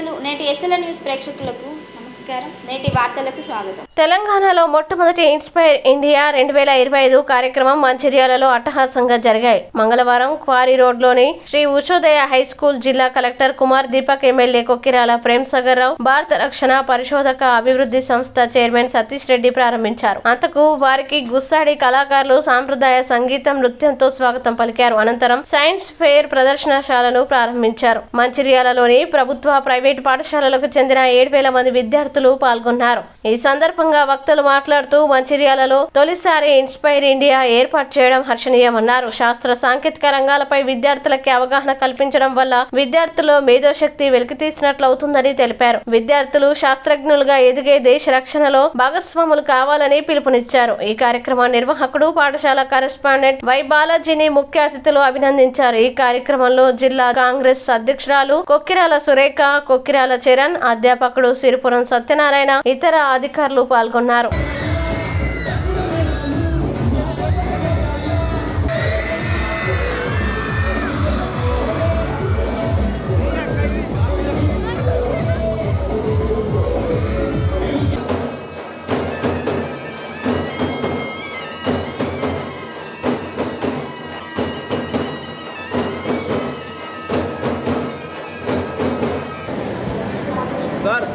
వార్తలు నేటి SLN news ప్రేక్షకులకు నమస్కారం. నేటి వార్తలకు స్వాగతం. తెలంగాణలో మొట్టమొదటి ఇన్స్పైర్ ఇండియా 2025 కార్యక్రమం మంచిర్యాలలో అట్టహాసంగా జరిగాయి. మంగళవారం క్వారీ రోడ్లోని శ్రీ ఉషోదయ హై స్కూల్ జిల్లా కలెక్టర్ కుమార్ దీపక్, ఎమ్మెల్యే కొక్కిరాల ప్రేమ్సాగర్ రావు, భారత రక్షణ పరిశోధక అభివృద్ధి సంస్థ చైర్మన్ సతీష్ రెడ్డి ప్రారంభించారు. అంతకు వారికి గుస్సాడి కళాకారులు సాంప్రదాయ సంగీతం, నృత్యంతో స్వాగతం పలికారు. అనంతరం సైన్స్ ఫెయిర్ ప్రదర్శనశాలను ప్రారంభించారు. మంచిర్యాలలోని ప్రభుత్వ, ప్రైవేటు పాఠశాలలకు చెందిన 7,000 మంది విద్యార్థులు పాల్గొన్నారు. ఈ సందర్భంగా వక్తలు మాట్లాడుతూ మంచిర్యాలలో తొలిసారి ఇన్స్పైర్ ఇండియా ఏర్పాటు చేయడం హర్షణీయమన్నారు. శాస్త్ర సాంకేతిక రంగాలపై విద్యార్థులకి అవగాహన కల్పించడం వల్ల విద్యార్థుల్లో మేధోశక్తి వెలికితీసినట్లవుతుందని తెలిపారు. విద్యార్థులు శాస్త్రజ్ఞులుగా ఎదిగే దేశ రక్షణలో భాగస్వాములు కావాలని పిలుపునిచ్చారు. ఈ కార్యక్రమ నిర్వాహకుడు, పాఠశాల కరెస్పాండెంట్ వై బాలాజీని ముఖ్య అతిథులు అభినందించారు. ఈ కార్యక్రమంలో జిల్లా కాంగ్రెస్ అధ్యక్షురాలు కొక్కిరాల సురేఖ, కొక్కిరాల చరణ్, అధ్యాపకుడు సిరిపురం సత్యనారాయణ, ఇతర అధికారులు పాల్గొన్నారు. సార్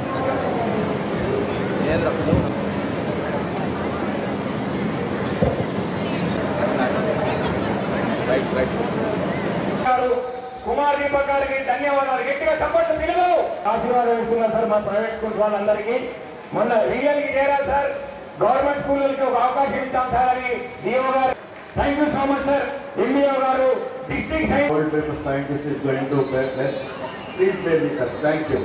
కుమార్ దీపక్ గారికి ధన్యవాదాలు. గట్టిగా సపోర్ట్ పిలువు. ఆశీర్వాదం ఇస్తున్నారు సార్ మా ప్రైవేట్ స్కూల్ వాళ్ళందరికీ. మొన్న రియల్కి చేరారు సార్. గవర్నమెంట్ స్కూళ్ళకి ఒక అవకాశం ఇస్తాం సార్ అని డిఓ గారు. Thank you so much sir. MDO గారు district scientist is going to bless. Please bear with us. Thank you.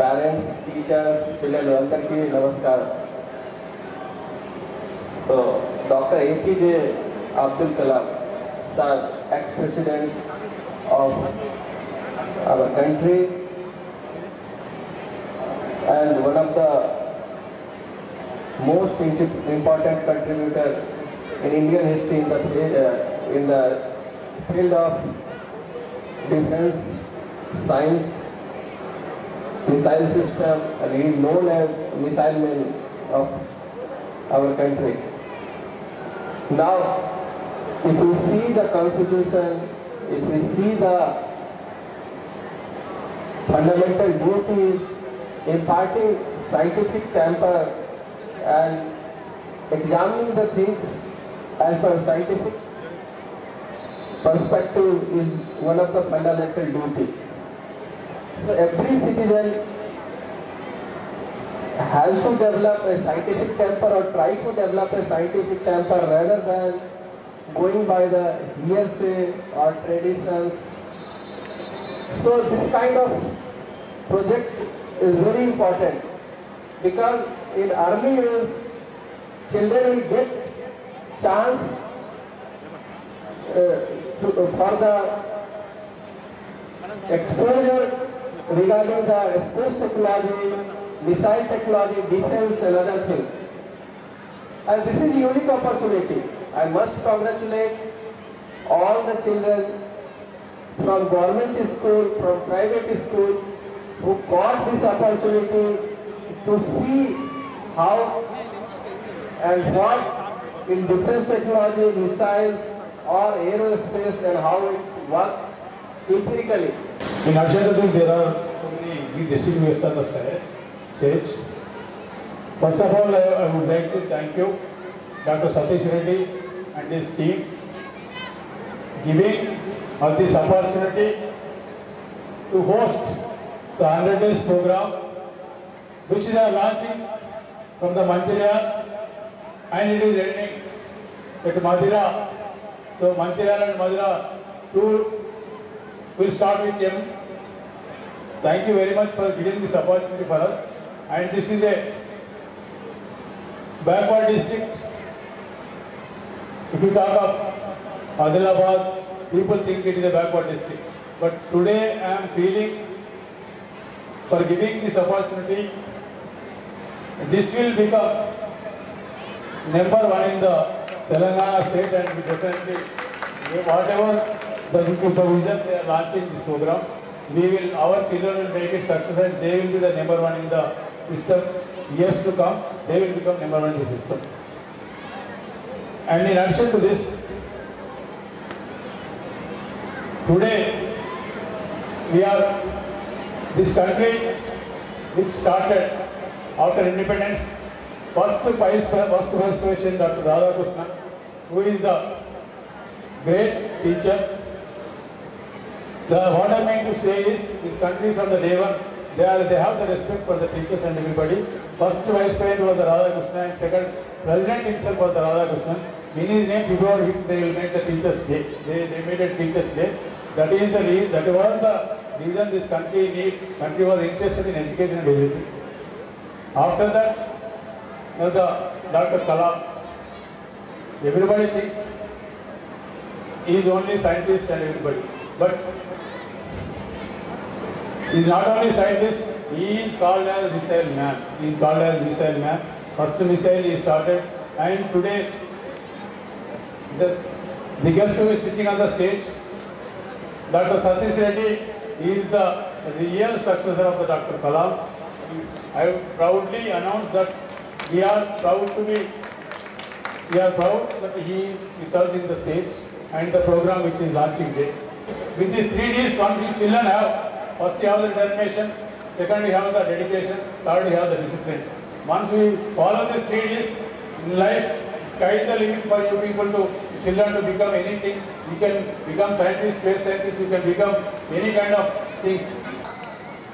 Parents, teachers, పిల్లలు అందరికీ నమస్కారం. So doctor APJ Abdul Kalam, sir, ex-president of our country and one of the most important contributor in Indian history in the field of defense, science, missile system, and he is known as missile man of our country. Now, if we see the constitution, if we see the fundamental duty imparting scientific temper and examining the things as per scientific perspective is one of the fundamental duty. So every citizen has to develop a scientific temper or try to develop a scientific temper rather than going by the hearsay or traditions. So this kind of project is very important because in early years children will get chance for the exposure regarding the space technology, missile technology, defense and other things. And this is a unique opportunity. I must congratulate all the children from government school, from private school, who caught this opportunity to see how and what in defense technology, missiles or aerospace and how it works empirically. In Ashadadu, there are so many distinguished on the stage. First of all, I would like to thank you, Dr. Satish Reddy and his team, giving us this opportunity to host the 100 days program, which is launching from the Mancherial and it is ending at Madura. So Mancherial and Madura tour will start with them. Thank you very much for giving this opportunity for us. And this is a backward district. If you talk of Adilabad, people think it is a backward district. But today I am feeling for giving this opportunity. This will become number one in the Telangana state, and we definitely, whatever the vision they are launching this program, our children will make it success and they will be the number one in the system. Years to come, they will become number one in the system. And in addition to this, today we are this country which started after independence. First Vice President Dr. Radhakrishnan, who is the great teacher. What I mean to say is, this country from the day one, they have the respect for the teachers and everybody. First Vice President was the Radhakrishnan, and second President himself was the Radhakrishnan. In his name, before him, they will make the Teachers' Day. They made a Teachers' Day. That was the reason this country was interested in education and everything. After that, Dr. Kalam, everybody thinks he is only scientist and everybody, but he is not only scientist, he is called as missile man. First missile he started, and today the guest who is sitting on the stage, Dr. Satish Reddy, is the real successor of the Dr. Kalam. I proudly announce that we are proud that he is with us in the stage and the program which is launching today. With these 3 Ds, once you children have, first you have the determination, second you have the dedication, third you have the discipline. Once we follow these 3 Ds in life, sky is the limit for you people children to become anything. You can become scientists, space scientists, you can become any kind of things.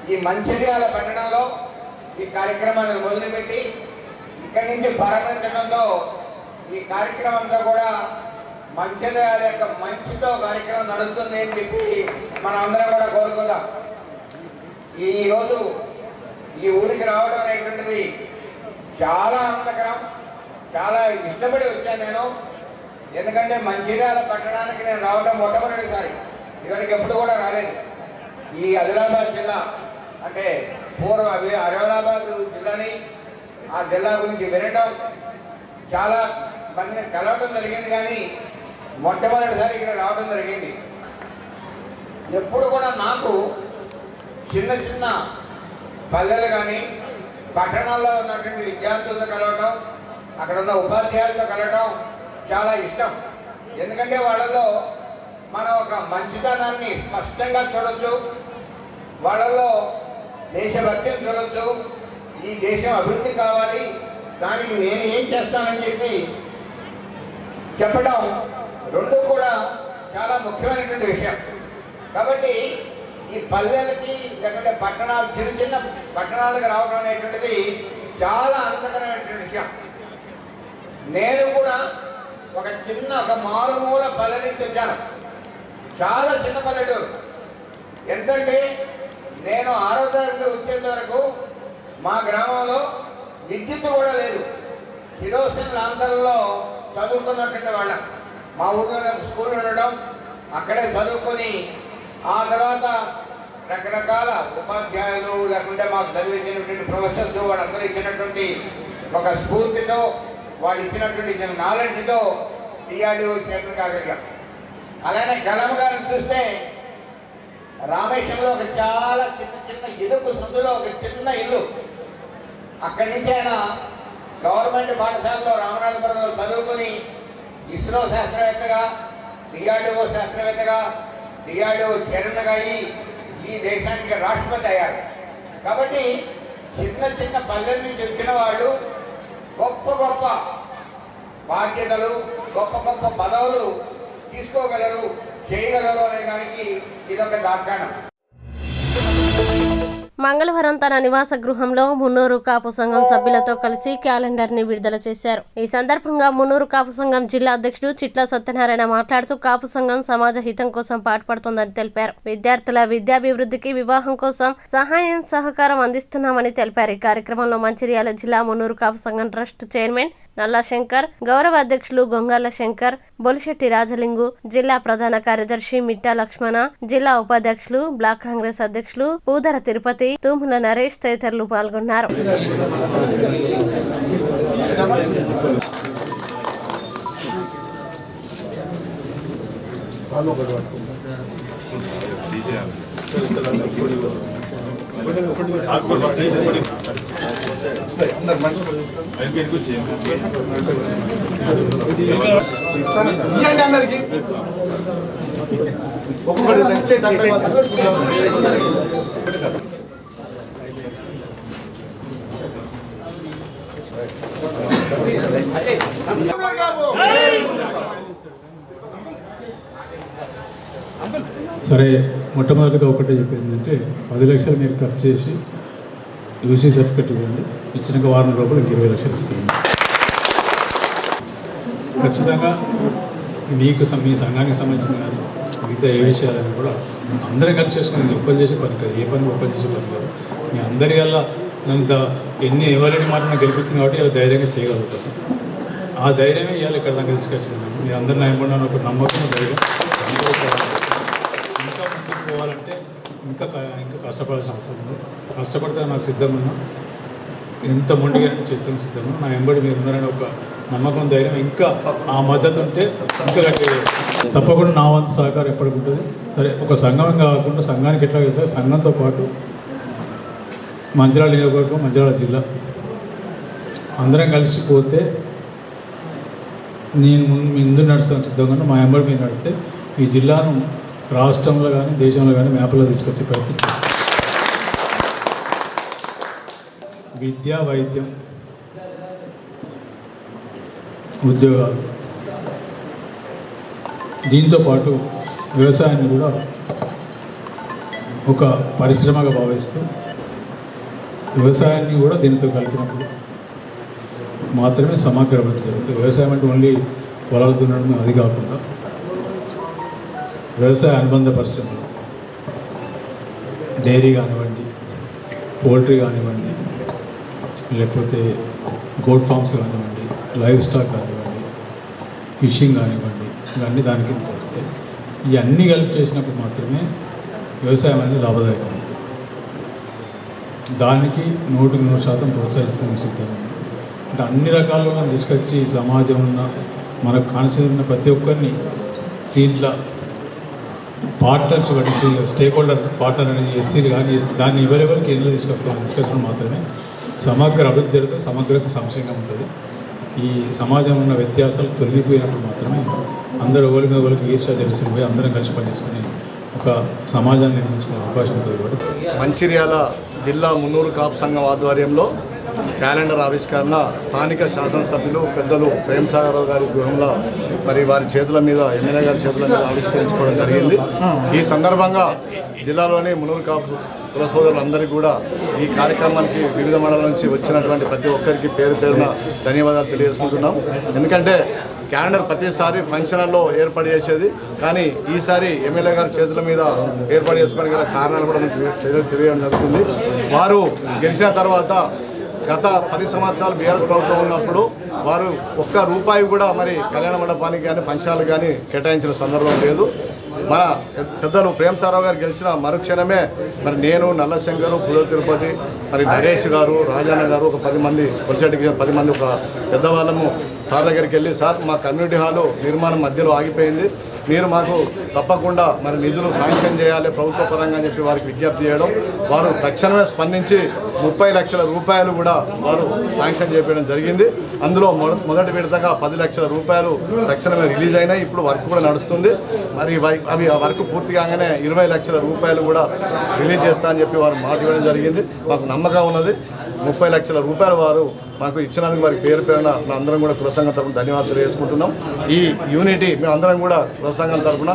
ఈ మంచిర్యాల పట్టణంలో ఈ కార్యక్రమాన్ని మొదలుపెట్టి ఇక్కడి నుంచి ప్రారంభించడంతో ఈ కార్యక్రమం అంతా కూడా మంచిర్యాల యొక్క మంచితో కార్యక్రమం నడుస్తుంది అని చెప్పి మనం అందరం కూడా కోరుకుందాం. ఈరోజు ఈ ఊరికి రావడం అనేటువంటిది చాలా ఆనందకరం, చాలా ఇష్టపడి వచ్చాను నేను. ఎందుకంటే మంచిర్యాల పట్టణానికి నేను రావడం మొట్టమొదటిసారి, ఇవరికి ఎప్పుడు కూడా రాలేదు. ఈ ఆదిలాబాద్ జిల్లా అంటే పూర్వ ఆదిలాబాద్ జిల్లాని, ఆ జిల్లా గురించి వినడం, చాలా మందిని కలవటం జరిగింది, కానీ మొట్టమొదటిసారి ఇక్కడ రావడం జరిగింది. ఎప్పుడు కూడా నాకు చిన్న చిన్న పల్లెలు కానీ పట్టణాల్లో ఉన్నటువంటి విద్యార్థులతో కలవటం, అక్కడ ఉన్న ఉపాధ్యాయులతో కలవటం చాలా ఇష్టం. ఎందుకంటే వాళ్ళలో మనం ఒక మంచితనాన్ని స్పష్టంగా చూడొచ్చు, వాళ్ళలో దేశభక్తిని చూడొచ్చు. ఈ దేశం అభివృద్ధి కావాలి, దానికి నేను ఏం చేస్తానని చెప్పి చెప్పడం రెండు కూడా చాలా ముఖ్యమైనటువంటి విషయం. కాబట్టి ఈ పల్లెలకి లేకుంటే పట్టణాలు, చిన్న చిన్న పట్టణాలకు రావడం అనేటువంటిది చాలా ఆనందకరమైనటువంటి విషయం. నేను కూడా ఒక మారుమూల పల్లె నుంచి వచ్చాను. చాలా చిన్న పల్లెటూరు. ఎంతంటే నేను 6వ తరగతి వచ్చేంత వరకు మా గ్రామంలో విద్యుత్ కూడా లేదు. కిరోసిన్ లాంతర్లలో చదువుకున్నటువంటి వాళ్ళం. మా ఊళ్ళో స్కూల్ ఉండడం, అక్కడే చదువుకొని ఆ తర్వాత రకరకాల ఉపాధ్యాయులు లేకుంటే మాకు చదివించినటువంటి ప్రొఫెసర్స్ వాళ్ళందరూ ఇచ్చినటువంటి ఒక స్ఫూర్తితో, వాళ్ళు ఇచ్చినటువంటి నాలెడ్జ్తో టీఆర్డీఓ చైర్మన్ కాగలిగాం. అలానే కలాం గారిని చూస్తే రామేశ్వరంలో ఒక చాలా చిన్న చిన్న ఇరుకు సుద్దులో ఒక చిన్న ఇల్లు. అక్కడి నుంచి ఆయన గవర్నమెంట్ పాఠశాలలో రామనాథపురంలో చదువుకుని ఇస్రో శాస్త్రవేత్తగా, డిఆర్డిఓ శాస్త్రవేత్తగా, డిఆర్డిఓ చైర్మన్గా అయ్యి ఈ దేశానికి రాష్ట్రపతి అయ్యారు. కాబట్టి చిన్న చిన్న పల్లెల నుంచి వచ్చిన వాళ్ళు గొప్ప గొప్ప బాధ్యతలు, గొప్ప గొప్ప పదవులు తీసుకోగలరు, చేయగలరు అనే దానికి ఇదొక దాఖానం. మంగళవారం తన నివాస గృహంలో మున్నూరు కాపు సంఘం సభ్యులతో కలిసి క్యాలెండర్ ని విడుదల చేశారు. ఈ సందర్భంగా మున్నూరు కాపు సంఘం జిల్లా అధ్యక్షుడు చిట్ల సత్యనారాయణ మాట్లాడుతూ కాపు సంఘం సమాజ హితం కోసం పాటుపడుతోందని తెలిపారు. విద్యార్థుల విద్యాభివృద్ధికి, వివాహం కోసం సహాయం సహకారం అందిస్తున్నామని తెలిపారు. ఈ కార్యక్రమంలో మంచిర్యాల జిల్లా మున్నూరు కాపు సంఘం ట్రస్ట్ చైర్మన్ నల్లా శంకర్, గౌరవ అధ్యక్షులు గొంగాల శంకర్, బొలిశెట్టి రాజలింగు, జిల్లా ప్రధాన కార్యదర్శి మిట్టా లక్ష్మణ, జిల్లా ఉపాధ్యక్షులు, బ్లాక్ కాంగ్రెస్ అధ్యక్షులు పూదర తిరుపతి, తూముల నరేష్ తదితరులు పాల్గొన్నారు. అందరికి ఒక్కొక్కటి సరే, మొట్టమొదటిగా ఒకటే చెప్పింది ఏంటంటే 10 లక్షలు మీరు ఖర్చు చేసి యూసీ సర్టిఫికెట్ ఇవ్వండి, ఇచ్చినాక వారం లోపల 20 లక్షలు ఇస్తాను. ఖచ్చితంగా మీకు మీ సంఘానికి సంబంధించిన కానీ మిగతా ఏ విషయాలని కూడా అందరం కలిసి చేసుకుని ఒక్కరు చేసే పని కాదు, ఏ పని ఒక్కరు చేసే పని కాదు. మీ అందరి వల్ల నన్ను ఎవరిని మాట నాకు గెలిపించింది కాబట్టి ఇలా ధైర్యంగా చేయగలుగుతాను. ఆ ధైర్యమే ఇవాళ ఇక్కడ దాకా తీసుకొచ్చింది. మీరు అందరిని నమ్మకం, ఒక నమ్మకం, ధైర్యం. ఇంకా ముందుకు పోవాలంటే ఇంకా కష్టపడాల్సిన అవసరం ఉంది. కష్టపడితే నాకు సిద్ధంగా ఉన్నా, ఎంత మొండిగా చేస్తాను సిద్ధంగా. నా వెంబడి మీరు ఉన్నారని ఒక నమ్మకం, ధైర్యం, ఇంకా ఆ మద్దతు ఉంటే ఇంకా తప్పకుండా నా వంతు సహకారం ఎప్పటికి ఉంటుంది. సరే, ఒక సంఘం కాకుండా సంఘానికి ఎట్లా వెళ్తారు, సంఘంతో పాటు మంచిర్యాల నియోజకవర్గం, మంచిర్యాల జిల్లా అందరం కలిసిపోతే నేను ముందు నడుస్తాను సిద్ధంగా. మా వెంబడి మీరు నడితే ఈ జిల్లాను రాష్ట్రంలో కానీ దేశంలో కానీ మ్యాప్లో తీసుకొచ్చే ప్రయత్నం చేస్తాను. విద్య, వైద్యం, ఉద్యోగాలు, దీంతో పాటు వ్యవసాయాన్ని కూడా ఒక పరిశ్రమగా భావిస్తూ వ్యవసాయాన్ని కూడా దీనితో కలిపినప్పుడు మాత్రమే సమగ్ర అభివృద్ధి జరుగుతుంది. వ్యవసాయం అంటే ఓన్లీ పొలాలు దున్నడం అది కాకుండా వ్యవసాయ అనుబంధ పరిశ్రమలు, డైరీ కానివ్వండి, పోల్ట్రీ కానివ్వండి, లేకపోతే గోట్ ఫార్మ్స్ కానివ్వండి, లైవ్ స్టాక్ కానివ్వండి, ఫిషింగ్ కానివ్వండి, ఇవన్నీ దానికి వస్తాయి. ఇవన్నీ కలిపి చేసినప్పుడు మాత్రమే వ్యవసాయం అనేది లాభదాయకం అవుతుంది. దానికి 100% ప్రోత్సహిస్తాం సిద్ధంగా. అంటే అన్ని రకాలుగా తీసుకొచ్చి సమాజం ఉన్న మనకు కాన్సెప్ట్ ఉన్న ప్రతి ఒక్కరిని దీంట్లో పార్ట్నర్స్ బట్టి స్టేక్ హోల్డర్ పార్ట్నర్ అనేది ఎస్సీలు కానీ దాన్ని ఎవరెవరికి ఎన్ని తీసుకొచ్చినప్పుడు మాత్రమే సమగ్ర అభివృద్ధి జరుగుతుంది, సమగ్ర సంక్షేమం ఉంటుంది. ఈ సమాజం ఉన్న వ్యత్యాసాలు తొలగిపోయినప్పుడు మాత్రమే అందరూ ఒకరి మీద ఒకరికి ఈర్ష్య తెలిసిపోయి అందరం కలిసి పనిచేసుకుని ఒక సమాజాన్ని నిర్మించుకునే అవకాశం ఉంటుంది. కాబట్టి మంచిర్యాల జిల్లా మున్నూరు కాపు సంఘం ఆధ్వర్యంలో క్యాలెండర్ ఆవిష్కరణ స్థానిక శాసనసభ్యులు పెద్దలు ప్రేమ్సాగరరావు గారి గృహంలో మరి వారి చేతుల మీద, ఎమ్మెల్యే గారి చేతుల మీద ఆవిష్కరించుకోవడం జరిగింది. ఈ సందర్భంగా జిల్లాలోని మున్నూరు కాపు కుల సోదరులందరికీ కూడా ఈ కార్యక్రమానికి వివిధ మండలాల నుంచి వచ్చినటువంటి ప్రతి ఒక్కరికి పేరు పేరున ధన్యవాదాలు తెలియజేసుకుంటున్నాం. ఎందుకంటే క్యాలెండర్ ప్రతిసారి ఫంక్షన్లో ఏర్పాటు చేసేది, కానీ ఈసారి ఎమ్మెల్యే గారి చేతుల మీద ఏర్పాటు చేసుకోవడానికి గల కారణాలు కూడా మనకు తెలియడం జరుగుతుంది. వారు గెలిచిన తర్వాత గత 10 సంవత్సరాలు బీఆర్ఎస్ ప్రభుత్వం ఉన్నప్పుడు వారు ఒక్క రూపాయి కూడా మరి కళ్యాణ మండపానికి కానీ ఫంక్షన్లకు కానీ కేటాయించిన సందర్భం లేదు. మన పెద్దలు ప్రేమ్సాగరరావు గారు గెలిచిన మరుక్షణమే మరి నేను, నల్లశంకరు, పూదర తిరుపతి, మరి నరేష్ గారు, రాజన్న గారు, ఒక 10 మంది పొలిసెట్కి 10 మంది ఒక పెద్దవాళ్ళము సార్ దగ్గరికి వెళ్ళి, సార్ మా కమ్యూనిటీ హాలు నిర్మాణం మధ్యలో ఆగిపోయింది, మీరు మాకు తప్పకుండా మరి నిధులు శాంక్షన్ చేయాలి ప్రభుత్వ పరంగా అని చెప్పి వారికి విజ్ఞప్తి చేయడం, వారు తక్షణమే స్పందించి 30 లక్షల రూపాయలు కూడా వారు శాంక్షన్ చేయడం జరిగింది. అందులో మొదటి విడతగా 10 లక్షల రూపాయలు తక్షణమే రిలీజ్ అయినాయి. ఇప్పుడు వర్క్ కూడా నడుస్తుంది. మరి అవి ఆ వర్క్ పూర్తి కాగానే 20 లక్షల రూపాయలు కూడా రిలీజ్ చేస్తా అని చెప్పి వారు మాట ఇవ్వడం జరిగింది. మాకు నమ్మకం ఉన్నది. 30 లక్షల రూపాయలు వారు మాకు ఇచ్చినందుకు వారికి పేరు పేరున అందరం కూడా కుల సంఘం తరఫున ధన్యవాదాలు తెలియజేసుకుంటున్నాం. ఈ యూనిటీ మేము అందరం కూడా కుల సంఘం తరఫున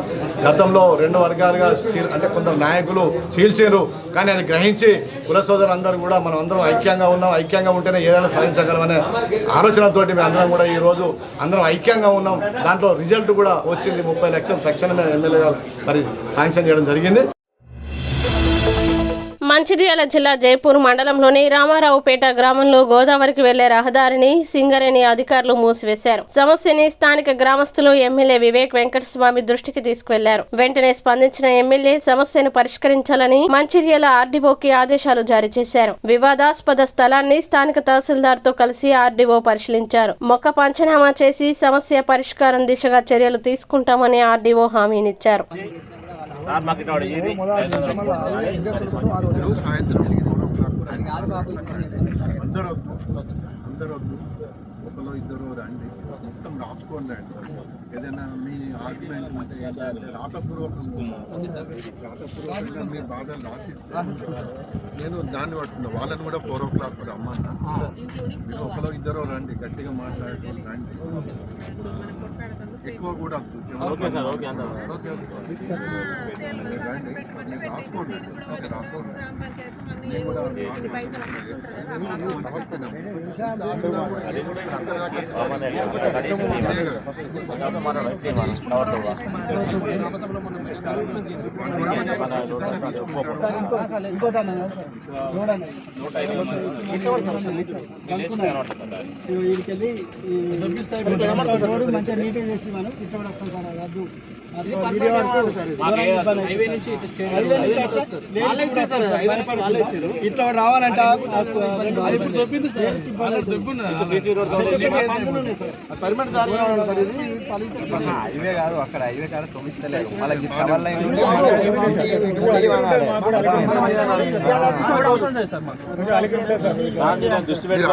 గతంలో 2 వర్గాలుగా అంటే కొందరు నాయకులు చీల్చారు, కానీ అది గ్రహించి కుల సోదరులందరూ కూడా మనం అందరం ఐక్యంగా ఉన్నాం. ఐక్యంగా ఉంటేనే ఏదైనా సాధించగలమనే ఆలోచనతోటి మేము అందరం కూడా ఈరోజు అందరం ఐక్యంగా ఉన్నాం. దాంట్లో రిజల్ట్ కూడా వచ్చింది. 30 లక్షలు తక్షణమే ఎమ్మెల్యే గారు మరి శాంక్షన్ చేయడం జరిగింది. మంచిర్యాల జిల్లా జైపూర్ మండలంలోని రామారావుపేట గ్రామంలో గోదావరికి వెళ్లే రహదారిని సింగరేణి అధికారులు మూసివేశారు. సమస్యని స్థానిక గ్రామస్తులు ఎమ్మెల్యే వివేక్ వెంకటస్వామి దృష్టికి తీసుకువెళ్లారు. వెంటనే స్పందించిన ఎమ్మెల్యే సమస్యను పరిష్కరించాలని మంచిర్యాల ఆర్డీఓకి ఆదేశాలు జారీ చేశారు. వివాదాస్పద స్థలాన్ని స్థానిక తహసీల్దార్ తో కలిసి ఆర్డీఓ పరిశీలించారు. మొక్క పంచనామా చేసి సమస్య పరిష్కారం దిశగా చర్యలు తీసుకుంటామని ఆర్డీఓ హామీనిచ్చారు. ఒకరు ఇద్దరు రండి, మొత్తం రాసుకోండి. ఏదైనా మీ ఆర్గ్యుమెంట్ ఉంటే రాతపూర్వకంగా మీరు బాధలు రాసిస్తే నేను దాన్ని పట్టుకున్నా. వాళ్ళని కూడా 4 o'clock రమ్మన్నా. మీరు ఒకరు ఇద్దరు రండి, గట్టిగా మాట్లాడుకుని రండి. ఎక్కువ కూడా రండి, మీరు రాసుకోండి. రాసుకోండి నేను కూడా మంచిగా నీట్గా చేసి మనం ఇట్లా కూడా వస్తాం సార్. వద్దు ఇట్లా రావాలంట. హైవే కాదు, అక్కడ హైవే కాడ తొమ్మిదిలేదు.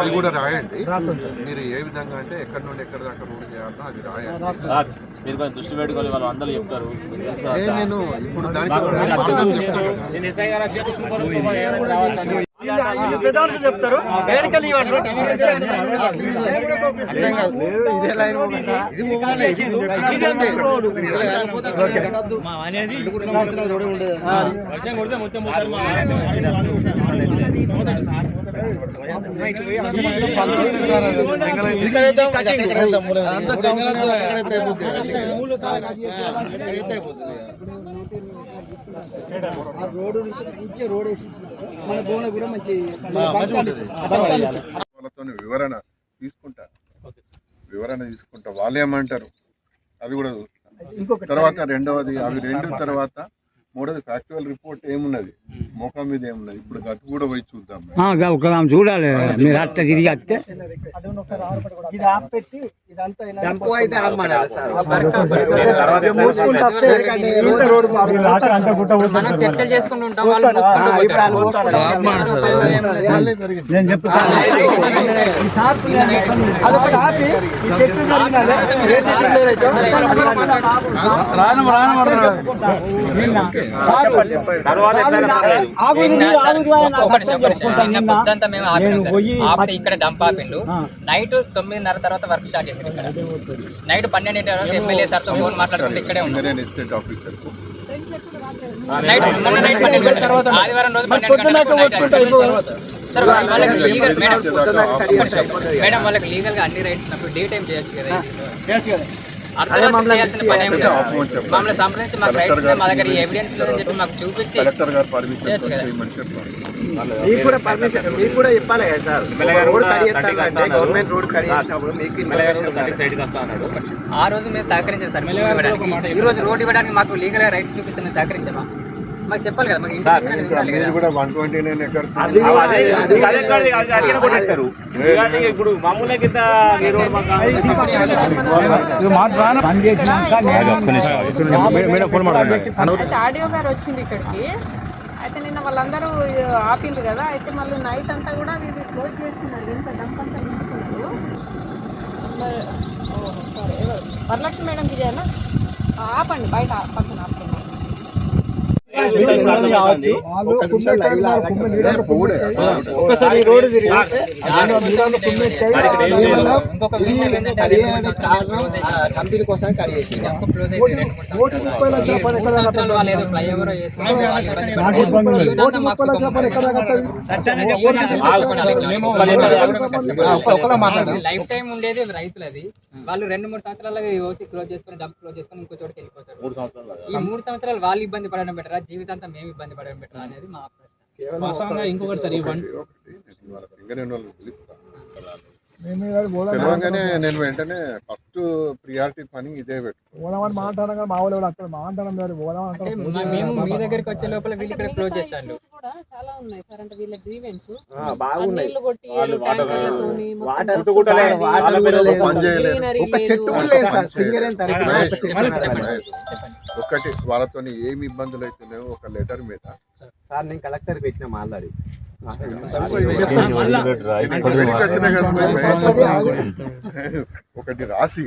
అది కూడా రాయండి. మీరు ఏ విధంగా అంటే ఎక్కడి నుండి ఎక్కడి దాకా రోడ్ చేయాలో అది రాయండి. మీరు కొంచెం దృష్టి పెట్టుకోవాలి, వాళ్ళు అందరూ చెప్తారు. నేను ఇప్పుడు దానికి చెప్తారు. రోడ్డు నుంచి ఇచ్చే రోడ్ వేసి మన భూమి కూడా మంచి వాళ్ళతో వివరణ తీసుకుంటా. వాళ్ళు ఏమంటారు అది కూడా చూస్తాం. తర్వాత రెండవది అవి 2 తర్వాత 3వది ఫ్యాక్చువల్ రిపోర్ట్ ఏమున్నది, మోకా మీద ఏమున్నది. ఇప్పుడు గట్టు కూడా పోయి చూద్దాం. చూడాలి. మీరు అట్లా తిరిగి వస్తే ఇది ఆపెట్టి ఇదంతా చర్చలు చేసుకుంటూ ఉంటాం. నేను చెప్తాను. ఇక్కడ డంప్ ఆపిండు. నైట్ 9:30 తర్వాత వర్క్ స్టార్ట్ చేశారు. ఇక్కడ నైట్ 12 తర్వాత ఎమ్మెల్యే సార్ తో ఫోన్ మాట్లాడుకుంటే ఇక్కడే ఉన్నాం. ఆదివారం రోజు 12 మేడం వాళ్ళకి లీగల్ గా అన్ని రైట్స్ ఉన్నప్పుడు డే టైం చేయొచ్చు కదా. చేయాల్సిన పని మమ్మల్ని సంప్రదించి మాకు రైట్స్ మా దగ్గర ఈ ఎవిడెన్స్ చెప్పి మాకు చూపించి చేయొచ్చు కదా. మీకు కూడా పర్మిషన్ మీకు కూడా చెప్పాలి కదా సార్. రోడ్ గవర్నమెంట్ రోడ్ ఆ రోజు మేము సహకరించాం సార్. ఈ రోజు రోడ్ ఇవ్వడానికి మాకు లీగల్ గా రైట్ చూపిస్తే మేము సహకరించామా? మాకు చెప్పాలి కదా, మాకు ఇంటిమేషన్ అనేది ఉండాలి కదా. మీరు కూడా 129 ఎకర్స్ ఇప్పుడు మామూలుగా కింద ఆడియో గారు వచ్చింది ఇక్కడికి. అయితే నిన్న వాళ్ళందరూ ఆపిండ్రు కదా, అయితే మళ్ళీ నైట్ అంతా కూడా వీళ్ళు క్లోజ్ చేస్తున్నారు. ఇంత డంప్ అంతా నింపుకుంటూ సరే ఎవరు వరలక్ష్మి మేడం విజయనా ఆపండి, బయట పక్కన ఆపండి. కంపెనీ కోసం కడిగేసి లైఫ్ టైం ఉండేది రైతులది. వాళ్ళు 2-3 సంవత్సరాలు ఓసి క్లోజ్ చేసుకుని డబ్బు క్లోజ్ చేసుకుని ఇంకో చోటుకి వెళ్ళిపోతారు. ఈ 3 సంవత్సరాలు వాళ్ళు ఇబ్బంది పడడం బెటరా, జీవితాంతం మేము ఇబ్బంది పడడం బెటరా అనేది మా ప్రశ్న. ఇంకొకటి సార్ తెలంగాణనే నేను వెంటనే ఫస్ట్ ప్రియారిటీ పని ఇదే పోదామని మాట్లాడడం మా వాళ్ళు అక్కడ మాట్లాడడం మేము మీ దగ్గరికి వచ్చే లోపల వీళ్ళు ఇక్కడ క్లోజ్ చేస్తాను. చాలా ఉన్నాయి సార్, అంటే వీళ్ళ గ్రీవెన్స్ బాగున్నాయి. ఒకటి వాళ్ళతో ఏమి ఇబ్బందులు అవుతున్నాయో ఒక లెటర్ మీద సార్ నేను కలెక్టర్ పెట్టిన మాట్లాడి ఒకటి రాసి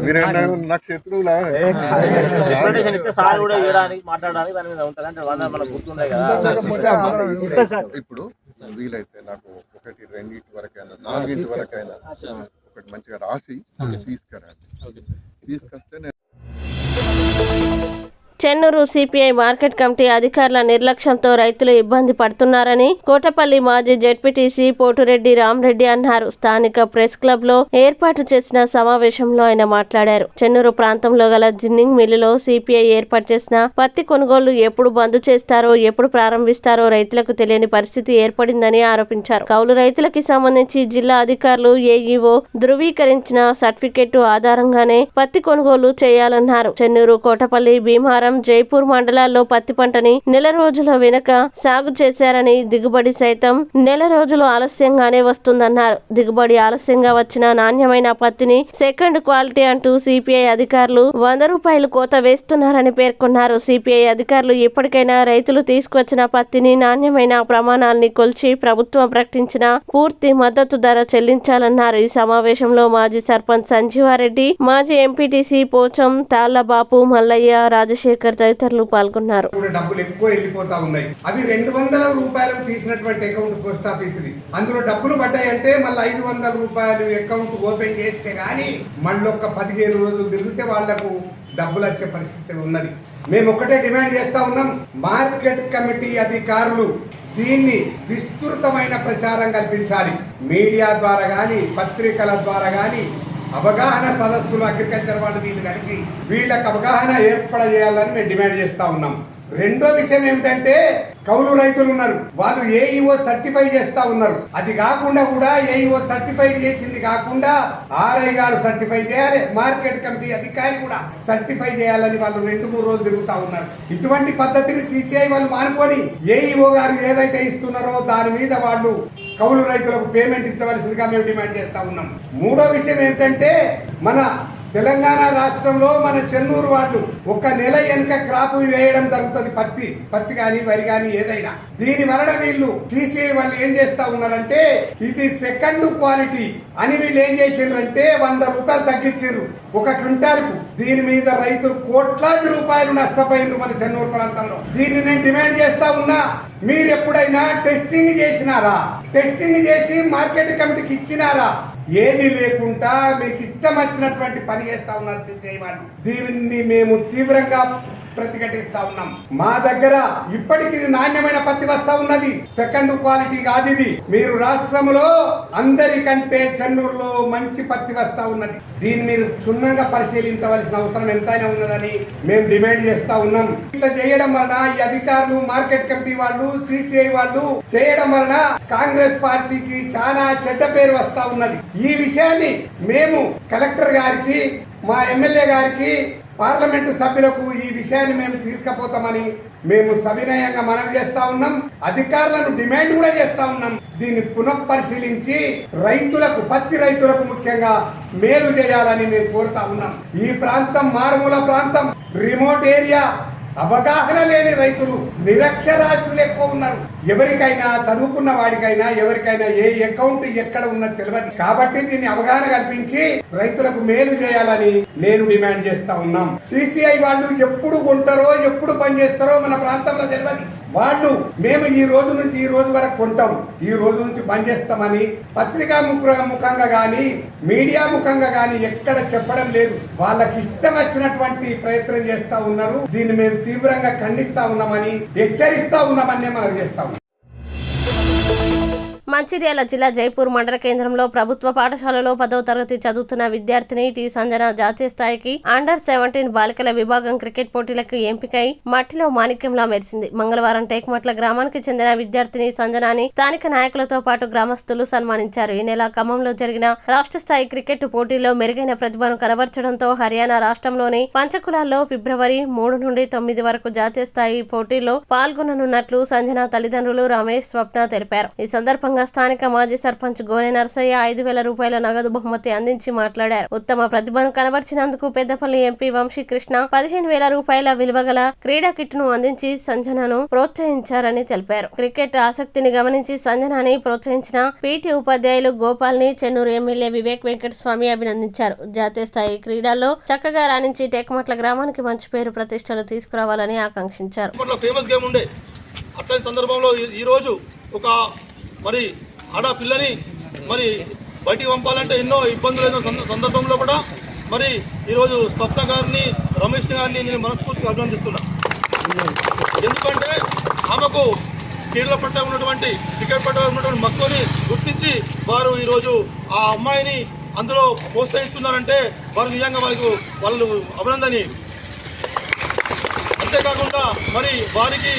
మీరు నాకు శత్రువులా ఇప్పుడు వీలైతే నాకు 1-2 వరకైనా 4 వరకైనా ఒకటి మంచిగా రాసి తీసుకురండి. తీసుకొస్తే చెన్నూరు సిపిఐ మార్కెట్ కమిటీ అధికారుల నిర్లక్ష్యంతో రైతులు ఇబ్బంది పడుతున్నారని కోటపల్లి మాజీ జెడ్పీటీసీ పోటురెడ్డి రామరెడ్డి అన్నారు. స్థానిక ప్రెస్ క్లబ్ లో ఏర్పాటు చేసిన సమావేశంలో ఆయన మాట్లాడారు. చెన్నూరు ప్రాంతంలో గల జిన్నింగ్ మిల్లులో సిపిఐ ఏర్పాటు చేసిన పత్తి కొనుగోళ్లు ఎప్పుడు బంద్ చేస్తారో, ఎప్పుడు ప్రారంభిస్తారో రైతులకు తెలియని పరిస్థితి ఏర్పడిందని ఆరోపించారు. కౌలు రైతులకి సంబంధించి జిల్లా అధికారులు ఏఈఓ ధృవీకరించిన సర్టిఫికెట్ ఆధారంగానే పత్తి కొనుగోలు చేయాలన్నారు. చెన్నూరు, కోటపల్లి, భీమారం, జైపూర్ మండలాల్లో పత్తి పంటని నెల రోజుల వెనుక సాగు చేశారని, దిగుబడి సైతం నెల రోజులు ఆలస్యంగానే వస్తుందన్నారు. దిగుబడి ఆలస్యంగా వచ్చిన నాణ్యమైన పత్తిని సెకండ్ క్వాలిటీ అంటూ సిపిఐ అధికారులు 100 రూపాయలు కోత వేస్తున్నారని పేర్కొన్నారు. సిపిఐ అధికారులు ఇప్పటికైనా రైతులు తీసుకొచ్చిన పత్తిని నాణ్యమైన ప్రమాణాలని కొల్చి ప్రభుత్వం ప్రకటించిన పూర్తి మద్దతు ధర చెల్లించాలన్నారు. ఈ సమావేశంలో మాజీ సర్పంచ్ సంజీవారెడ్డి, మాజీ ఎంపీటీసీ పోచం తాళ్లబాపు, మల్లయ్య, రాజశేఖర్ తదితరులు పాల్గొన్నారు. డబ్బులు ఎక్కువ వెళ్ళిపోతా ఉన్నాయి. అవి 200 రూపాయలకు తీసినటువంటి అకౌంట్ పోస్ట్ ఆఫీస్ది. అందులో డబ్బులు పడ్డాయంటే మళ్ళీ 500 రూపాయలు అకౌంట్ ఓపెన్ చేస్తే గానీ మళ్ళీ ఒక 15 రోజులు తిరిగితే వాళ్లకు డబ్బులు వచ్చే పరిస్థితి ఉన్నది. మేము ఒకటే డిమాండ్ చేస్తా ఉన్నాం, మార్కెట్ కమిటీ అధికారులు దీన్ని విస్తృతమైన ప్రచారం కల్పించాలి. మీడియా ద్వారా గాని, పత్రికల ద్వారా గాని అవగాహన సదస్సులు అగ్రికల్చర్ వాళ్ళు వీళ్ళు కలిసి వీళ్ళకి అవగాహన ఏర్పడజేయాలని మేము డిమాండ్ చేస్తా ఉన్నాం. రెండో విషయం ఏమిటంటే కౌలు రైతులు ఉన్నారు, వాళ్ళు ఏఈఓ సర్టిఫై చేస్తా ఉన్నారు. అది కాకుండా కూడా ఏఈఓ సర్టిఫై చేసింది కాకుండా ఆర్ఐ గారు సర్టిఫై చేయాలి, మార్కెట్ కమిటీ అధికారి కూడా సర్టిఫై చేయాలని వాళ్ళు 2-3 రోజులు తిరుగుతా ఉన్నారు. ఇటువంటి పద్ధతిని సిసిఐ వాళ్ళు మానుకొని ఏఈఓ గారు ఏదైతే ఇస్తున్నారో దాని మీద వాళ్ళు కౌలు రైతులకు పేమెంట్ ఇచ్చవలసిందిగా మేము డిమాండ్ చేస్తా ఉన్నాం. మూడో విషయం ఏంటంటే మన తెలంగాణ రాష్ట్రంలో మన చెన్నూరు వాళ్ళు 1 నెల వెనుక క్రాప్ వేయడం జరుగుతుంది. పత్తి కానీ, వరి కానీ ఏదైనా. దీని వలన వీళ్ళు సిసిఐ వాళ్ళు ఏం చేస్తా ఉన్నారంటే ఇది సెకండ్ క్వాలిటీ అని వీళ్ళు ఏం చేసిండ్రంటే 100 రూపాయలు తగ్గించారు 1 క్వింటాల్కు. దీని మీద రైతులు కోట్లాది రూపాయలు నష్టపోయినారు మన చెన్నూరు ప్రాంతంలో. దీన్ని నేను డిమాండ్ చేస్తా ఉన్నా, మీరు ఎప్పుడైనా టెస్టింగ్ చేసినారా? టెస్టింగ్ చేసి మార్కెట్ కమిటీకి ఇచ్చినారా? ఏది లేకుండా మీకు ఇష్టం వచ్చినటువంటి పని చేస్తా ఉన్నారు సిసిఐ వాళ్ళు. దీన్ని మేము తీవ్రంగా ప్రతిఘటిస్తా ఉన్నాం. మా దగ్గర ఇప్పటికి నాణ్యమైన పత్తి వస్తా ఉన్నది, సెకండ్ క్వాలిటీ కాదు ఇది. మీరు రాష్ట్రంలో అందరికంటే చెన్నూరులో మంచి పత్తి వస్తా ఉన్నది. దీన్ని మీరు క్షుణ్ణంగా పరిశీలించవలసిన అవసరం ఎంతైనా ఉన్నదని మేము డిమాండ్ చేస్తా ఉన్నాం. ఇట్లా చేయడం వలన ఈ అధికారులు, మార్కెట్ కమిటీ వాళ్ళు, సిసిఐ వాళ్ళు చేయడం వలన కాంగ్రెస్ పార్టీకి చాలా చెడ్డ పేరు వస్తా ఉన్నది. ఈ విషయాన్ని మేము కలెక్టర్ గారికి, మా ఎమ్మెల్యే గారికి పార్లమెంటు సభ్యులకు ఈ విషయాన్ని మేము తీసుకుపోతామని మేము సవినయంగా మనవి చేస్తా ఉన్నాం. అధికారులను డిమాండ్ కూడా చేస్తా ఉన్నాం. దీన్ని పునఃపరిశీలించి రైతులకు, పత్తి రైతులకు ముఖ్యంగా మేలు చేయాలని మేము కోరుతా ఉన్నాం. ఈ ప్రాంతం మారుమూల ప్రాంతం, రిమోట్ ఏరియా, అవగాహన లేని రైతులు, నిరక్షరాస్యులు ఎక్కువ ఉన్నారు. ఎవరికైనా, చదువుకున్న వాడికైనా ఎవరికైనా ఏ అకౌంట్ ఎక్కడ ఉన్నది తెలియదు. కాబట్టి దీన్ని అవగాహన కల్పించి రైతులకు మేలు చేయాలని నేను డిమాండ్ చేస్తా ఉన్నాం. సిసిఐ వాళ్ళు ఎప్పుడు కొంటారో, ఎప్పుడు పనిచేస్తారో మన ప్రాంతంలో తెలియదు. వాళ్ళు మేము ఈ రోజు నుంచి ఈ రోజు వరకు కొంటాం, ఈ రోజు నుంచి పనిచేస్తామని పత్రికా ముఖంగా గాని, మీడియా ముఖంగా గాని ఎక్కడ చెప్పడం లేదు. వాళ్ళకి ఇష్టం వచ్చినటువంటి ప్రయత్నం చేస్తా ఉన్నారు. దీన్ని మేము తీవ్రంగా ఖండిస్తా ఉన్నామని, హెచ్చరిస్తా ఉన్నామని మనం చేస్తా ఉన్నాం. మంచిర్యాల జిల్లా జైపూర్ మండల కేంద్రంలో ప్రభుత్వ పాఠశాలలో 10వ తరగతి చదువుతున్న విద్యార్థిని టి సంజన జాతీయ స్థాయికి అండర్-17 బాలికల విభాగం క్రికెట్ పోటీలకు ఎంపికై మట్టిలో మాణిక్యంలా మెరిసింది. మంగళవారం టేకుమట్ల గ్రామానికి చెందిన విద్యార్థిని సంజనాని స్థానిక నాయకులతో పాటు గ్రామస్తులు సన్మానించారు. ఈ నెల ఖమ్మంలో జరిగిన రాష్ట్ర స్థాయి క్రికెట్ పోటీల్లో మెరుగైన ప్రతిభను కనబర్చడంతో హర్యానా రాష్ట్రంలోని పంచకులాల్లో ఫిబ్రవరి 3 నుండి 9 వరకు జాతీయ స్థాయి పోటీల్లో పాల్గొననున్నట్లు సంజన తల్లిదండ్రులు రమేష్, స్వప్న తెలిపారు. ఈ సందర్భంగా స్థానిక మాజీ సర్పంచ్ గోనె నరసయ్య 5,000 రూపాయల నగదు బహుమతి అందించి మాట్లాడారు. ఉత్తమ ప్రతిభను కనబర్చినందుకు పెద్దపల్లి ఎంపీ వంశీకృష్ణ 15,000 రూపాయల విలువగల క్రీడా కిట్ ను అందించి సంజనను ప్రోత్సహించారని తెలిపారు. క్రికెట్ ఆసక్తిని గమనించి సంజనాని ప్రోత్సహించిన పీటీ ఉపాధ్యాయులు గోపాల్ ని చెన్నూరు ఎమ్మెల్యే వివేక్ వెంకటస్వామి అభినందించారు. జాతీయ స్థాయి క్రీడల్లో చక్కగా రాణించి టేకుమట్ల గ్రామానికి మంచి పేరు ప్రతిష్టలు తీసుకురావాలని ఆకాంక్షించారు. అట్లాంటి సందర్భంలో ఈరోజు ఒక మరి ఆడపిల్లని మరి బయటికి పంపాలంటే ఎన్నో ఇబ్బందులైన సందర్భంలో కూడా మరి ఈరోజు స్వప్న గారిని, రమేష్ గారిని నేను మనస్ఫూర్తిగా అభినందిస్తున్నా. ఎందుకంటే ఆమెకు క్రీడల పట్ల ఉన్నటువంటి, క్రికెట్ పట్ల ఉన్నటువంటి మక్కువని గుర్తించి వారు ఈరోజు ఆ అమ్మాయిని అందులో ప్రోత్సహిస్తున్నారంటే వారు నిజంగా వాళ్ళు అభినందనీయులు. అంతేకాకుండా మరి వారికి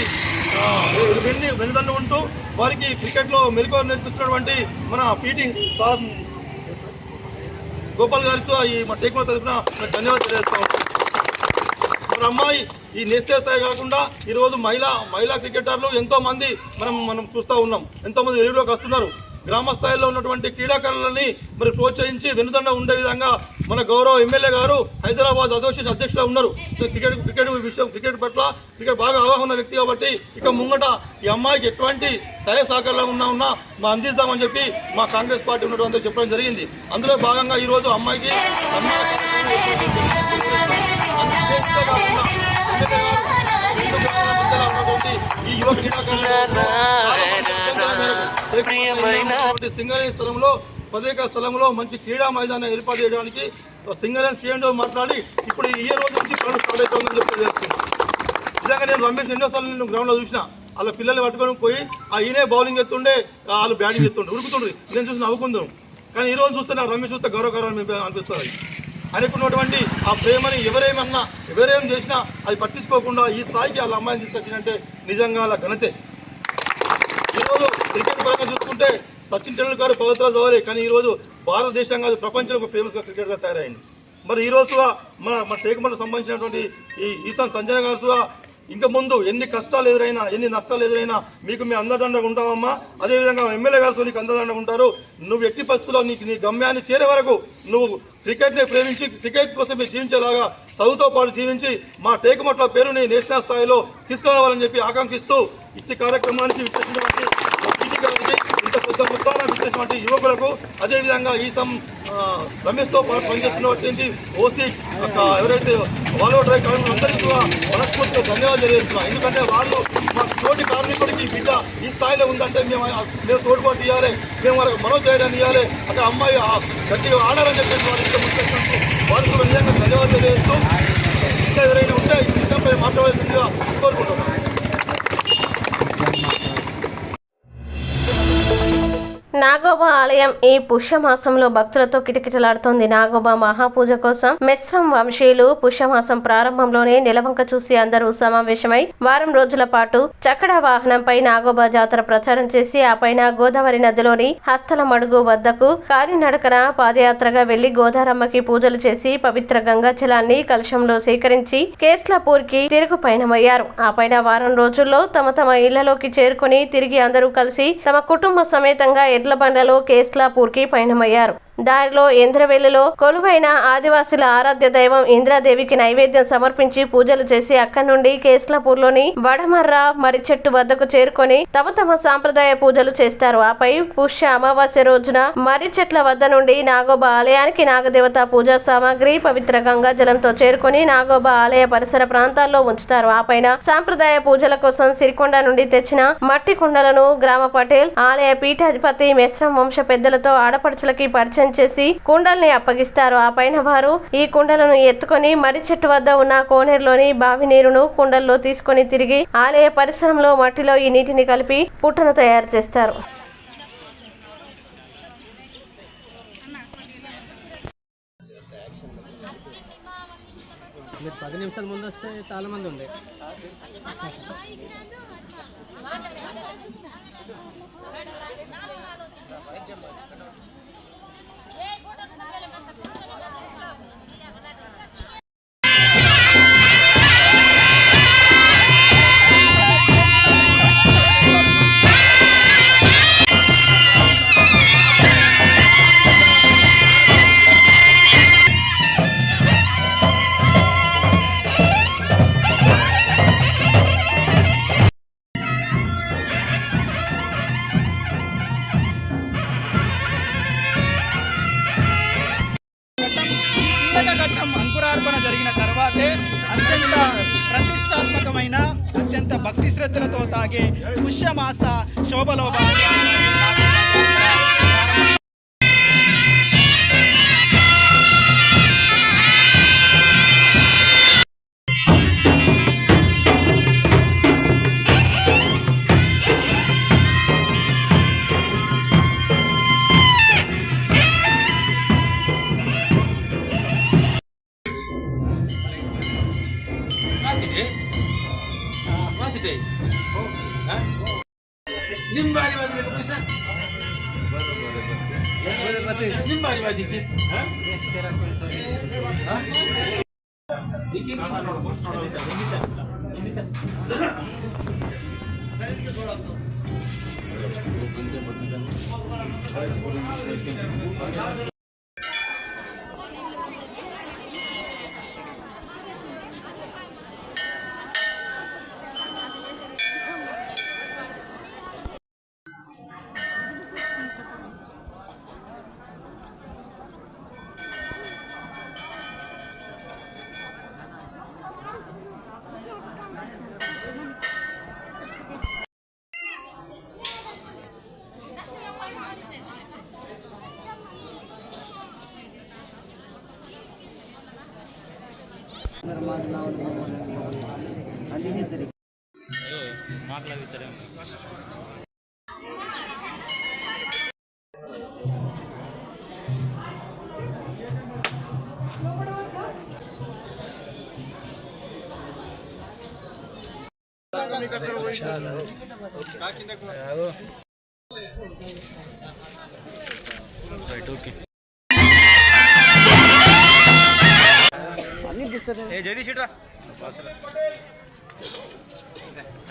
వెనుదండ ఉంటూ వారికి క్రికెట్లో మెలకువ నేర్పిస్తున్నటువంటి మన పీటీ సార్ గోపాల్ గారితో ఈ మా టేకుల తరఫున ధన్యవాదాలు తెలియజేస్తాం. మన అమ్మాయి ఈ నేషనల్ స్థాయి కాకుండా ఈరోజు మహిళా క్రికెటర్లు ఎంతోమంది మనం చూస్తూ ఉన్నాం. ఎంతోమంది వెలుగులోకి వస్తున్నారు. గ్రామ స్థాయిలో ఉన్నటువంటి క్రీడాకారులని మరి ప్రోత్సహించి వెనుదండ ఉండే విధంగా మన గౌరవ ఎమ్మెల్యే గారు హైదరాబాద్ అసోసియేషన్ అధ్యక్షులుగా ఉన్నారు. క్రికెట్ పట్ల బాగా అవగాహన ఉన్న వ్యక్తి కాబట్టి ఇక ముంగట ఈ అమ్మాయికి ఎటువంటి సహాయ సహకారాలు ఉన్నా మా అందిస్తామని చెప్పి మా కాంగ్రెస్ పార్టీ ఉన్నటువంటి చెప్పడం జరిగింది. అందులో భాగంగా ఈరోజు అమ్మాయికి ఈ యువ సింగరేణి స్థలంలో ప్రత్యేక స్థలంలో మంచి క్రీడా మైదానం ఏర్పాటు చేయడానికి సింగరేణి సీఎండో మాట్లాడి ఇప్పుడు ఈ రోజు నుంచి పనులు స్టార్ట్ అవుతుందని చెప్పి చేస్తున్నాను. నిజంగా నేను రమేష్ ఎన్నోసార్లు నేను గ్రౌండ్లో చూసిన వాళ్ళ పిల్లల్ని పట్టుకొని పోయి ఈయనే బౌలింగ్ ఎత్తుండే, వాళ్ళు బ్యాటింగ్ ఎత్తుండే, ఉరుకుతుండ్రు. నేను చూసి నవ్వుకుందాం. కానీ ఈ రోజు చూస్తే నా రమేష్ చూస్తే గౌరవకరం అనిపిస్తుంది. ఆయనకున్నటువంటి ఆ ప్రేమని ఎవరేం చేసినా అది పట్టించుకోకుండా ఈ స్థాయికి వాళ్ళ అమ్మాయిని తీసుకొచ్చినంటే నిజంగా వాళ్ళ ఘనతే. ఈరోజు క్రికెట్ పరంగా చూసుకుంటే సచిన్ టెండూల్కర్ పవిత్రాలు చదవాలి, కానీ ఈరోజు భారతదేశంగా ఫేమస్గా క్రికెట్గా తయారైంది. మరి ఈరోజు మన టేకుమట్లకు సంబంధించినటువంటి ఈ ఈశాన్ సంజన గారు ఇంకా ముందు ఎన్ని కష్టాలు ఎదురైనా, ఎన్ని నష్టాలు ఎదురైనా మీకు మీ అందదండగా ఉంటావమ్మా. అదేవిధంగా ఎమ్మెల్యే గారు నీకు అందదండగా ఉంటారు. నువ్వు ఎట్టి పరిస్థితుల్లో నీ గమ్యాన్ని చేరే వరకు నువ్వు క్రికెట్ని ప్రేమించి క్రికెట్ కోసం జీవించేలాగా చదువుతో పాటు జీవించి మా టేకుమట్ల పేరుని నేషనల్ స్థాయిలో తీసుకురావాలని చెప్పి ఆకాంక్షిస్తూ ఇట్టి కార్యక్రమానికి విచ్చేసినటువంటి ఇంత పెద్ద మొత్తాన విచ్చేసినటువంటి యువకులకు, అదేవిధంగా ఈ రమేష్తో పాటు పనిచేస్తున్నటువంటి ఓసీ ఎవరైతే వాల్వోటరీ కార్మికులు అందరికీ కూడా మనస్ఫూర్తిగా ధన్యవాదాలు తెలియజేస్తున్నాం. ఎందుకంటే వాళ్ళు మా తోటి కార్మికుడికి బిడ్డ ఈ స్థాయిలో ఉందంటే మేము తోడ్పాటు ఇవ్వాలి, మేము వాళ్ళకి మనోధైర్యాన్ని ఇవ్వాలి, అక్కడ అమ్మాయి గట్టిగా ఆడాలని చెప్పేసి వారికి ముందుకు వారికి నిజంగా ధన్యవాదాలు తెలియజేస్తూ ఇంకా ఎవరైనా ఉంటే ఈ విషయంపై మాట్లాడాల్సిందిగా కోరుకుంటున్నాం. నాగ నాగోబా ఆలయం ఈ పుష్యమాసంలో భక్తులతో కిటకిటలాడుతోంది. నాగోబా మహాపూజ కోసం మెస్రం వంశీయులు పుష్యమాసం ప్రారంభంలోనే నెలవంక చూసి అందరూ సమావేశమై వారం రోజుల పాటు చక్కడా వాహనంపై నాగోబా జాతర ప్రచారం చేసి ఆ పైన గోదావరి నదిలోని హస్తలమడుగు వద్దకు కాలినడకన పాదయాత్రగా వెళ్లి గోదారమ్మకి పూజలు చేసి పవిత్ర గంగా జలాన్ని కలశంలో సేకరించి కేస్లాపూర్ కి తిరుగు పయనమయ్యారు. ఆ పైన వారం రోజుల్లో తమ ఇళ్లలోకి చేరుకుని తిరిగి అందరూ కలిసి తమ కుటుంబ సమేతంగా ఎడ్ల బండలో కేస్లాపూర్ కి పయనమయ్యారు. దారిలో ఇంద్రవెల్లిలో కొలువైన ఆదివాసుల ఆరాధ్య దైవం ఇంద్రాదేవికి నైవేద్యం సమర్పించి పూజలు చేసి అక్కడి నుండి కేస్లాపూర్లోని వడమర్ర మర్రి చెట్టు వద్దకు చేరుకొని తమ సాంప్రదాయ పూజలు చేస్తారు. ఆపై పుష్య అమావాస్య రోజున మర్రి చెట్ల వద్ద నుండి నాగోబా ఆలయానికి నాగదేవత పూజా సామాగ్రి పవిత్ర గంగా జలంతో చేరుకొని నాగోబా ఆలయ పరిసర ప్రాంతాల్లో ఉంచుతారు. ఆ పైన సాంప్రదాయ పూజల కోసం సిరికొండ నుండి తెచ్చిన మట్టి కుండలను గ్రామ పటేల్ ఆలయ పీఠాధిపతి మెస్రం వంశ పెద్దలతో ఆడపడుచులకి పరిచయం చేసి కుండల్ని అప్పగిస్తారు. ఆ పైన వారు ఈ కుండలను ఎత్తుకొని మర్రి చెట్టు వద్ద ఉన్న కోనేరులోని బావి నీరును కుండల్లో తీసుకొని తిరిగి ఆలయ పరిసరంలో మట్టిలో ఈ నీటిని కలిపి పుట్టను తయారు చేస్తారు. మీరు 10 నిమిషాల ముందు వస్తే చాలా మంది ఉండే. అంకురార్పణ జరిగిన తర్వాతే అత్యంత ప్రతిష్టాత్మకమైన అత్యంత భక్తి శ్రద్ధలతో సాగే పుష్యమాస శోభలో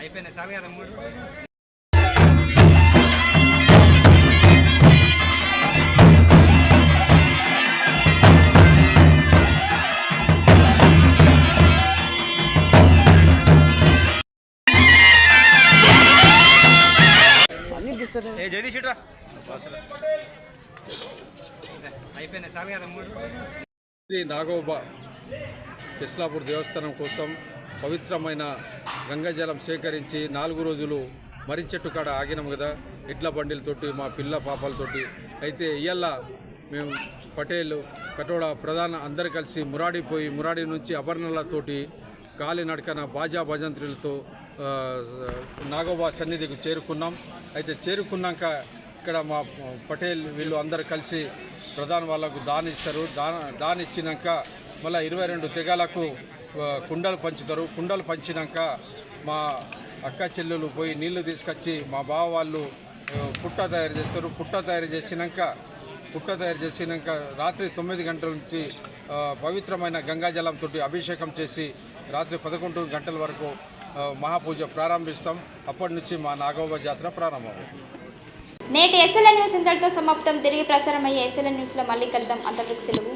అయిపోయినా సార్ కదా మూడు అయిపోయినా సార్ కదా మూడు శ్రీ నాగోబా కేస్లాపూర్ దేవస్థానం కోసం పవిత్రమైన గంగాజలం సేకరించి 4 రోజులు మర్రి చెట్టు కాడ ఆగినాము కదా ఎడ్ల బండిలతోటి మా పిల్ల పాపలతోటి. అయితే ఇయ్యాల మేము పటేల్ కటోడా ప్రధాన అందరు కలిసి మురాడి నుంచి అభరణలతోటి కాలినడకన బాజా భజంత్రులతో నాగోబా సన్నిధికి చేరుకున్నాం. అయితే చేరుకున్నాక ఇక్కడ మా పటేల్ వీళ్ళు అందరు కలిసి ప్రధాన వాళ్ళకు దాని ఇస్తారు. దాని ఇచ్చినాక మళ్ళీ 22 తెగాలకు కుండలు పంచుతారు. కుండలు పంచినాక మా అక్క చెల్లెలు పోయి నీళ్లు తీసుకొచ్చి మా బావ వాళ్ళు పుట్ట తయారు చేస్తారు. పుట్ట తయారు చేసినాక రాత్రి 9 గంటల నుంచి పవిత్రమైన గంగాజలంతో అభిషేకం చేసి రాత్రి 11 గంటల వరకు మహాపూజ ప్రారంభిస్తాం. అప్పటి నుంచి మా నాగోబా జాతర ప్రారంభమవుతుంది. నేటి ఎస్ఎల్ఎన్ న్యూస్ ఇంతటితో సమాప్తం. తిరిగి ప్రసారమయ్యే ఎస్ఎల్ఎన్ న్యూస్లో మళ్ళీ కలుద్దాం. అంతవరకు సెలవు.